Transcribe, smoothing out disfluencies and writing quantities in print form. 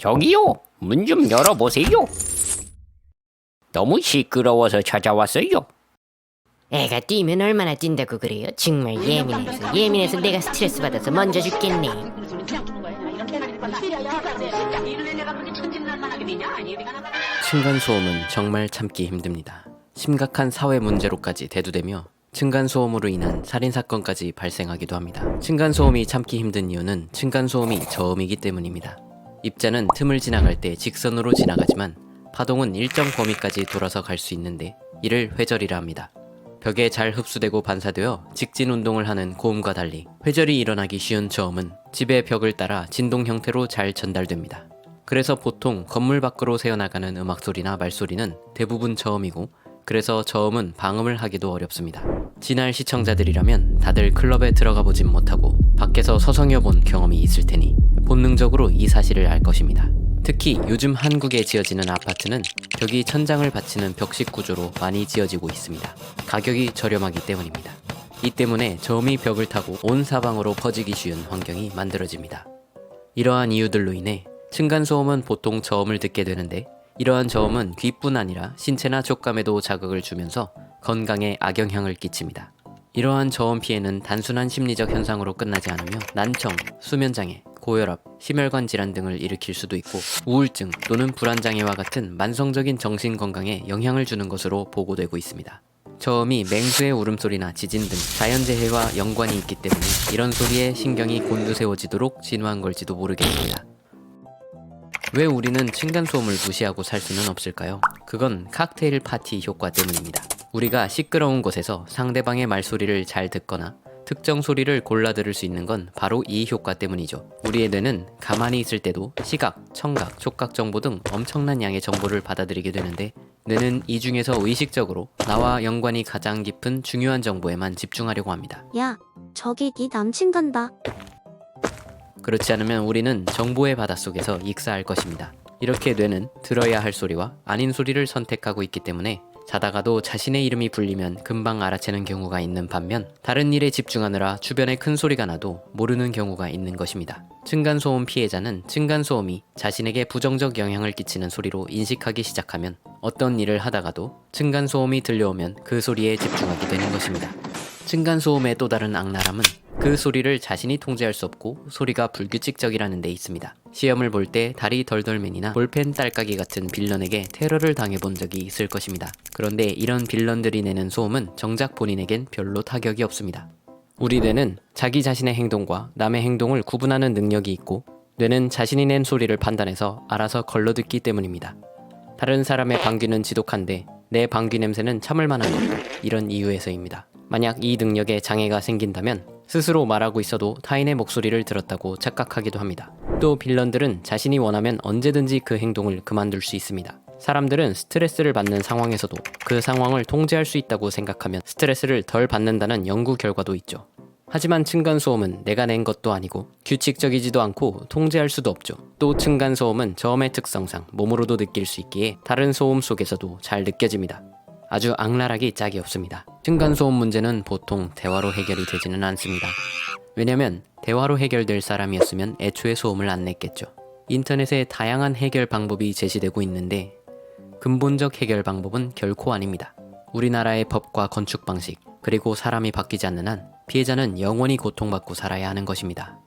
저기요, 문 좀 열어보세요. 너무 시끄러워서 찾아왔어요. 애가 뛰면 얼마나 뛴다고 그래요? 정말 예민해서 내가 스트레스 받아서 먼저 죽겠네. 층간소음은 정말 참기 힘듭니다. 심각한 사회 문제로까지 대두되며 층간소음으로 인한 살인사건까지 발생하기도 합니다. 층간소음이 참기 힘든 이유는 층간소음이 저음이기 때문입니다. 입자는 틈을 지나갈 때 직선으로 지나가지만 파동은 일정 범위까지 돌아서 갈 수 있는데 이를 회절이라 합니다. 벽에 잘 흡수되고 반사되어 직진 운동을 하는 고음과 달리 회절이 일어나기 쉬운 저음은 집의 벽을 따라 진동 형태로 잘 전달됩니다. 그래서 보통 건물 밖으로 새어나가는 음악소리나 말소리는 대부분 저음이고, 그래서 저음은 방음을 하기도 어렵습니다. 지날 시청자들이라면 다들 클럽에 들어가 보진 못하고 밖에서 서성여 본 경험이 있을 테니 본능적으로 이 사실을 알 것입니다. 특히 요즘 한국에 지어지는 아파트는 벽이 천장을 받치는 벽식 구조로 많이 지어지고 있습니다. 가격이 저렴하기 때문입니다. 이 때문에 저음이 벽을 타고 온 사방으로 퍼지기 쉬운 환경이 만들어집니다. 이러한 이유들로 인해 층간소음은 보통 저음을 듣게 되는데, 이러한 저음은 귀뿐 아니라 신체나 촉감에도 자극을 주면서 건강에 악영향을 끼칩니다. 이러한 저음 피해는 단순한 심리적 현상으로 끝나지 않으며 난청, 수면장애, 고혈압, 심혈관 질환 등을 일으킬 수도 있고 우울증 또는 불안장애와 같은 만성적인 정신건강에 영향을 주는 것으로 보고되고 있습니다. 저음이 맹수의 울음소리나 지진 등 자연재해와 연관이 있기 때문에 이런 소리에 신경이 곤두세워지도록 진화한 걸지도 모르겠습니다. 왜 우리는 층간소음을 무시하고 살 수는 없을까요? 그건 칵테일 파티 효과 때문입니다. 우리가 시끄러운 곳에서 상대방의 말소리를 잘 듣거나 특정 소리를 골라 들을 수 있는 건 바로 이 효과 때문이죠. 우리의 뇌는 가만히 있을 때도 시각, 청각, 촉각 정보 등 엄청난 양의 정보를 받아들이게 되는데, 뇌는 이 중에서 의식적으로 나와 연관이 가장 깊은 중요한 정보에만 집중하려고 합니다. 야, 저기 네 남친 간다. 그렇지 않으면 우리는 정보의 바닷속에서 익사할 것입니다. 이렇게 뇌는 들어야 할 소리와 아닌 소리를 선택하고 있기 때문에 자다가도 자신의 이름이 불리면 금방 알아채는 경우가 있는 반면, 다른 일에 집중하느라 주변에 큰 소리가 나도 모르는 경우가 있는 것입니다. 층간소음 피해자는 층간소음이 자신에게 부정적 영향을 끼치는 소리로 인식하기 시작하면 어떤 일을 하다가도 층간소음이 들려오면 그 소리에 집중하게 되는 것입니다. 층간소음의 또 다른 악랄함은 그 소리를 자신이 통제할 수 없고 소리가 불규칙적이라는 데 있습니다. 시험을 볼 때 다리 덜덜맨이나 볼펜 딸깍이 같은 빌런에게 테러를 당해본 적이 있을 것입니다. 그런데 이런 빌런들이 내는 소음은 정작 본인에겐 별로 타격이 없습니다. 우리 뇌는 자기 자신의 행동과 남의 행동을 구분하는 능력이 있고, 뇌는 자신이 낸 소리를 판단해서 알아서 걸러듣기 때문입니다. 다른 사람의 방귀는 지독한데 내 방귀 냄새는 참을 만한 것도 이런 이유에서입니다. 만약 이 능력에 장애가 생긴다면 스스로 말하고 있어도 타인의 목소리를 들었다고 착각하기도 합니다. 또 빌런들은 자신이 원하면 언제든지 그 행동을 그만둘 수 있습니다. 사람들은 스트레스를 받는 상황에서도 그 상황을 통제할 수 있다고 생각하면 스트레스를 덜 받는다는 연구 결과도 있죠. 하지만 층간소음은 내가 낸 것도 아니고 규칙적이지도 않고 통제할 수도 없죠. 또 층간소음은 저음의 특성상 몸으로도 느낄 수 있기에 다른 소음 속에서도 잘 느껴집니다. 아주 악랄하기 짝이 없습니다. 층간소음 문제는 보통 대화로 해결이 되지는 않습니다. 왜냐면 대화로 해결될 사람이었으면 애초에 소음을 안 냈겠죠. 인터넷에 다양한 해결 방법이 제시되고 있는데 근본적 해결 방법은 결코 아닙니다. 우리나라의 법과 건축 방식, 그리고 사람이 바뀌지 않는 한 피해자는 영원히 고통받고 살아야 하는 것입니다.